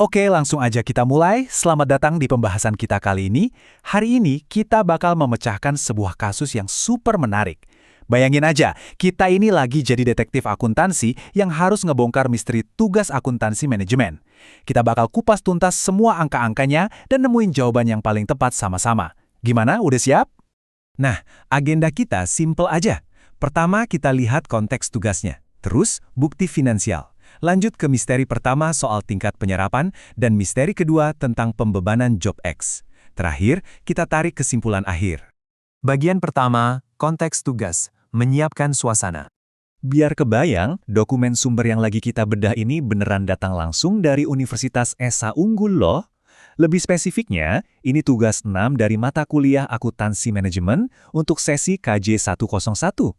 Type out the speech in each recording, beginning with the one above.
Oke, langsung aja kita mulai. Selamat datang di pembahasan kita kali ini. Hari ini kita bakal memecahkan sebuah kasus yang super menarik. Bayangin aja, kita ini lagi jadi detektif akuntansi yang harus ngebongkar misteri tugas akuntansi manajemen. Kita bakal kupas tuntas semua angka-angkanya dan nemuin jawaban yang paling tepat sama-sama. Gimana, udah siap? Nah, agenda kita simple aja. Pertama, kita lihat konteks tugasnya. Terus, bukti finansial. Lanjut ke misteri pertama soal tingkat penyerapan dan misteri kedua tentang pembebanan job X. Terakhir, kita tarik kesimpulan akhir. Bagian pertama, konteks tugas, menyiapkan suasana. Biar kebayang, dokumen sumber yang lagi kita bedah ini beneran datang langsung dari Universitas Esa Unggul loh. Lebih spesifiknya, ini tugas 6 dari mata kuliah akuntansi manajemen untuk sesi KJ 101.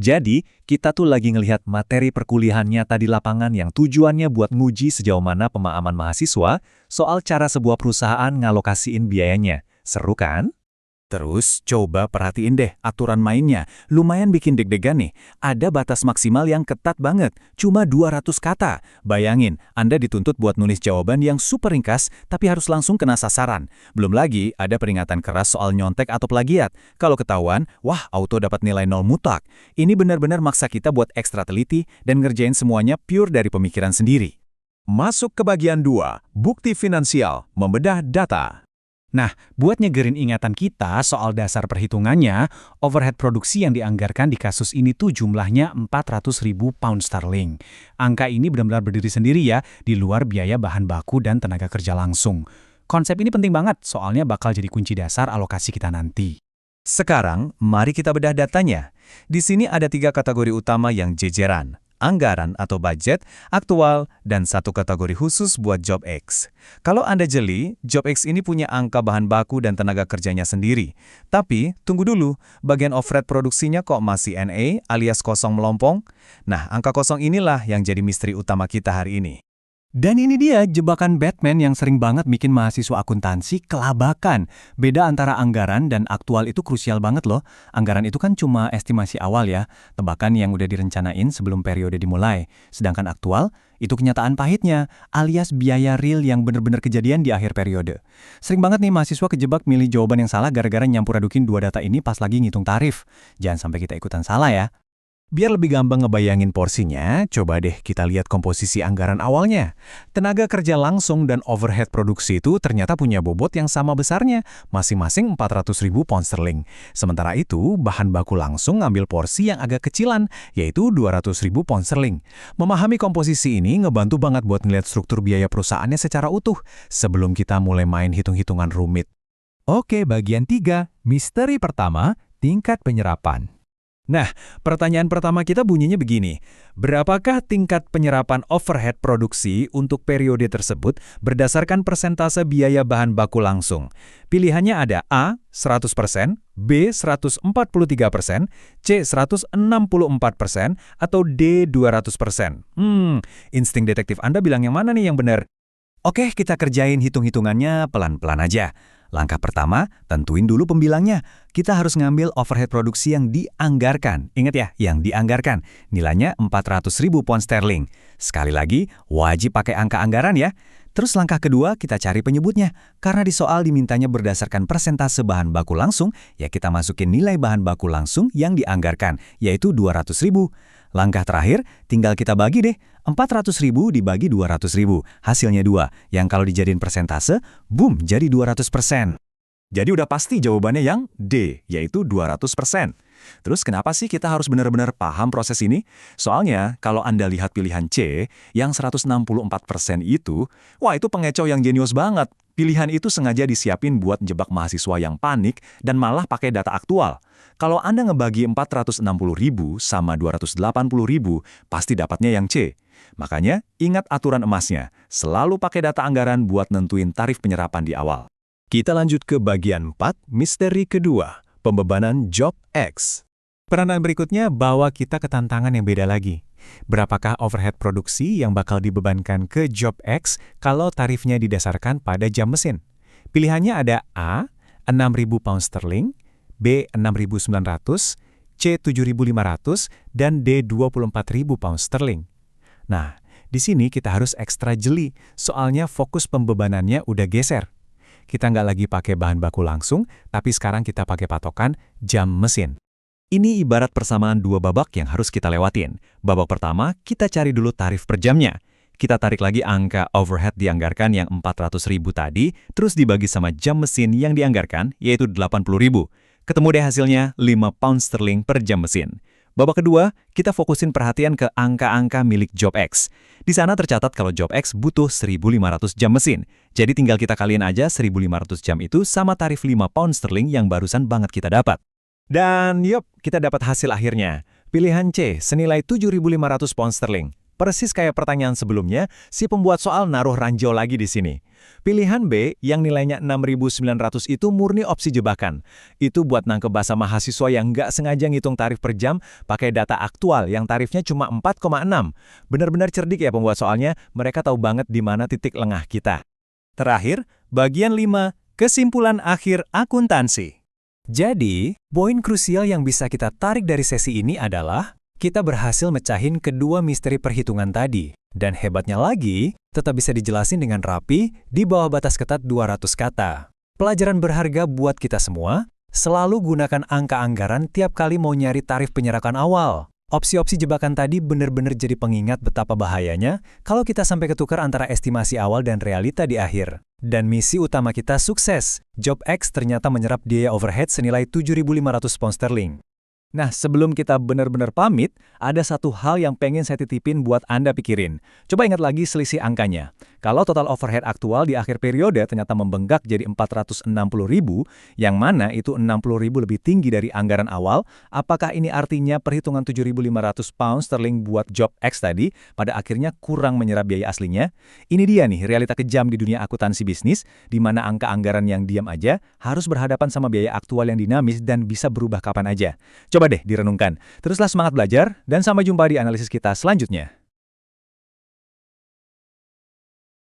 Jadi, kita tuh lagi ngelihat materi perkuliahan nyata di lapangan yang tujuannya buat nguji sejauh mana pemahaman mahasiswa soal cara sebuah perusahaan ngalokasiin biayanya. Seru kan? Terus, coba perhatiin deh aturan mainnya. Lumayan bikin deg-degan nih. Ada batas maksimal yang ketat banget, cuma 200 kata. Bayangin, Anda dituntut buat nulis jawaban yang super ringkas, tapi harus langsung kena sasaran. Belum lagi, ada peringatan keras soal nyontek atau plagiat. Kalau ketahuan, wah, auto dapat nilai 0 mutlak. Ini benar-benar maksa kita buat ekstra teliti dan ngerjain semuanya pure dari pemikiran sendiri. Masuk ke bagian 2, bukti finansial, membedah data. Nah, buat nyegerin ingatan kita soal dasar perhitungannya, overhead produksi yang dianggarkan di kasus ini tuh jumlahnya 400.000 pound sterling. Angka ini benar-benar berdiri sendiri ya, di luar biaya bahan baku dan tenaga kerja langsung. Konsep ini penting banget, soalnya bakal jadi kunci dasar alokasi kita nanti. Sekarang, mari kita bedah datanya. Di sini ada 3 kategori utama yang jejeran. Anggaran atau budget, aktual, dan 1 kategori khusus buat job X. Kalau Anda jeli, job X ini punya angka bahan baku dan tenaga kerjanya sendiri. Tapi, tunggu dulu, bagian overhead produksinya kok masih NA alias kosong melompong? Nah, angka kosong inilah yang jadi misteri utama kita hari ini. Dan ini dia jebakan Batman yang sering banget bikin mahasiswa akuntansi kelabakan. Beda antara anggaran dan aktual itu krusial banget loh. Anggaran itu kan cuma estimasi awal ya, tebakan yang udah direncanain sebelum periode dimulai. Sedangkan aktual, itu kenyataan pahitnya, alias biaya real yang bener-bener kejadian di akhir periode. Sering banget nih mahasiswa kejebak milih jawaban yang salah gara-gara nyampur adukin 2 data ini pas lagi ngitung tarif. Jangan sampai kita ikutan salah ya. Biar lebih gampang ngebayangin porsinya, coba deh kita lihat komposisi anggaran awalnya. Tenaga kerja langsung dan overhead produksi itu ternyata punya bobot yang sama besarnya, masing-masing 400.000 pound sterling. Sementara itu, bahan baku langsung ngambil porsi yang agak kecilan, yaitu 200.000 pound sterling. Memahami komposisi ini ngebantu banget buat ngeliat struktur biaya perusahaannya secara utuh, sebelum kita mulai main hitung-hitungan rumit. Oke, bagian 3, misteri pertama, tingkat penyerapan. Nah, pertanyaan pertama kita bunyinya begini. Berapakah tingkat penyerapan overhead produksi untuk periode tersebut berdasarkan persentase biaya bahan baku langsung? Pilihannya ada A, 100%, B, 143%, C, 164%, atau D, 200%. Insting detektif Anda bilang yang mana nih yang benar? Oke, kita kerjain hitung-hitungannya pelan-pelan aja. Langkah pertama, tentuin dulu pembilangnya. Kita harus ngambil overhead produksi yang dianggarkan. Ingat ya, yang dianggarkan. Nilainya 400.000 pound sterling. Sekali lagi, wajib pakai angka anggaran ya. Terus langkah kedua, kita cari penyebutnya. Karena di soal dimintanya berdasarkan persentase bahan baku langsung, ya kita masukin nilai bahan baku langsung yang dianggarkan, yaitu 200.000. Langkah terakhir, tinggal kita bagi deh. 400.000 dibagi 200.000, hasilnya 2. Yang kalau dijadiin persentase, boom, jadi 200%. Jadi udah pasti jawabannya yang D, yaitu 200%. Terus kenapa sih kita harus benar-benar paham proses ini? Soalnya, kalau Anda lihat pilihan C, yang 164% itu, wah itu pengecoh yang jenius banget. Pilihan itu sengaja disiapin buat jebak mahasiswa yang panik dan malah pakai data aktual. Kalau Anda ngebagi 460.000 sama 280.000, pasti dapatnya yang C. Makanya, ingat aturan emasnya, selalu pakai data anggaran buat nentuin tarif penyerapan di awal. Kita lanjut ke bagian 4, misteri kedua, pembebanan job X. Peranan berikutnya bawa kita ke tantangan yang beda lagi. Berapakah overhead produksi yang bakal dibebankan ke job X kalau tarifnya didasarkan pada jam mesin? Pilihannya ada A, 6.000 pound sterling, B, 6.900, C, 7.500, dan D, 24.000 pound sterling. Nah, Di sini kita harus ekstra jeli, soalnya fokus pembebanannya udah geser. Kita nggak lagi pakai bahan baku langsung, tapi sekarang kita pakai patokan jam mesin. Ini ibarat persamaan dua babak yang harus kita lewatin. Babak pertama, kita cari dulu tarif per jamnya. Kita tarik lagi angka overhead dianggarkan yang 400.000 tadi, terus dibagi sama jam mesin yang dianggarkan, yaitu 80.000. Ketemu deh hasilnya 5 pound sterling per jam mesin. Babak kedua, kita fokusin perhatian ke angka-angka milik JobX. Di sana tercatat kalau JobX butuh 1.500 jam mesin. Jadi tinggal kita kaliin aja 1.500 jam itu sama tarif 5 pound sterling yang barusan banget kita dapat. Dan yup, kita dapat hasil akhirnya. Pilihan C senilai 7.500 pound sterling. Persis kayak pertanyaan sebelumnya, si pembuat soal naruh ranjau lagi di sini. Pilihan B yang nilainya 6.900 itu murni opsi jebakan. Itu buat nangkep bahasa mahasiswa yang nggak sengaja ngitung tarif per jam pakai data aktual yang tarifnya cuma 4,6. Benar-benar cerdik ya pembuat soalnya, mereka tahu banget di mana titik lengah kita. Terakhir, bagian 5, kesimpulan akhir akuntansi. Jadi, poin krusial yang bisa kita tarik dari sesi ini adalah kita berhasil mecahin kedua misteri perhitungan tadi. Dan hebatnya lagi, tetap bisa dijelasin dengan rapi di bawah batas ketat 200 kata. Pelajaran berharga buat kita semua, selalu gunakan angka anggaran tiap kali mau nyari tarif penyerakan awal. Opsi-opsi jebakan tadi benar-benar jadi pengingat betapa bahayanya kalau kita sampai ketukar antara estimasi awal dan realita di akhir. Dan misi utama kita sukses. JobX ternyata menyerap biaya overhead senilai 7.500 pound sterling. Nah, sebelum kita benar-benar pamit, ada satu hal yang pengen saya titipin buat Anda pikirin. Coba ingat lagi selisih angkanya. Kalau total overhead aktual di akhir periode ternyata membengkak jadi 460.000, yang mana itu 60.000 lebih tinggi dari anggaran awal, apakah ini artinya perhitungan 7.500 pound sterling buat JobX tadi pada akhirnya kurang menyerap biaya aslinya? Ini dia nih, realita kejam di dunia akuntansi bisnis, di mana angka anggaran yang diam aja harus berhadapan sama biaya aktual yang dinamis dan bisa berubah kapan aja. Coba deh direnungkan. Teruslah semangat belajar, dan sampai jumpa di analisis kita selanjutnya.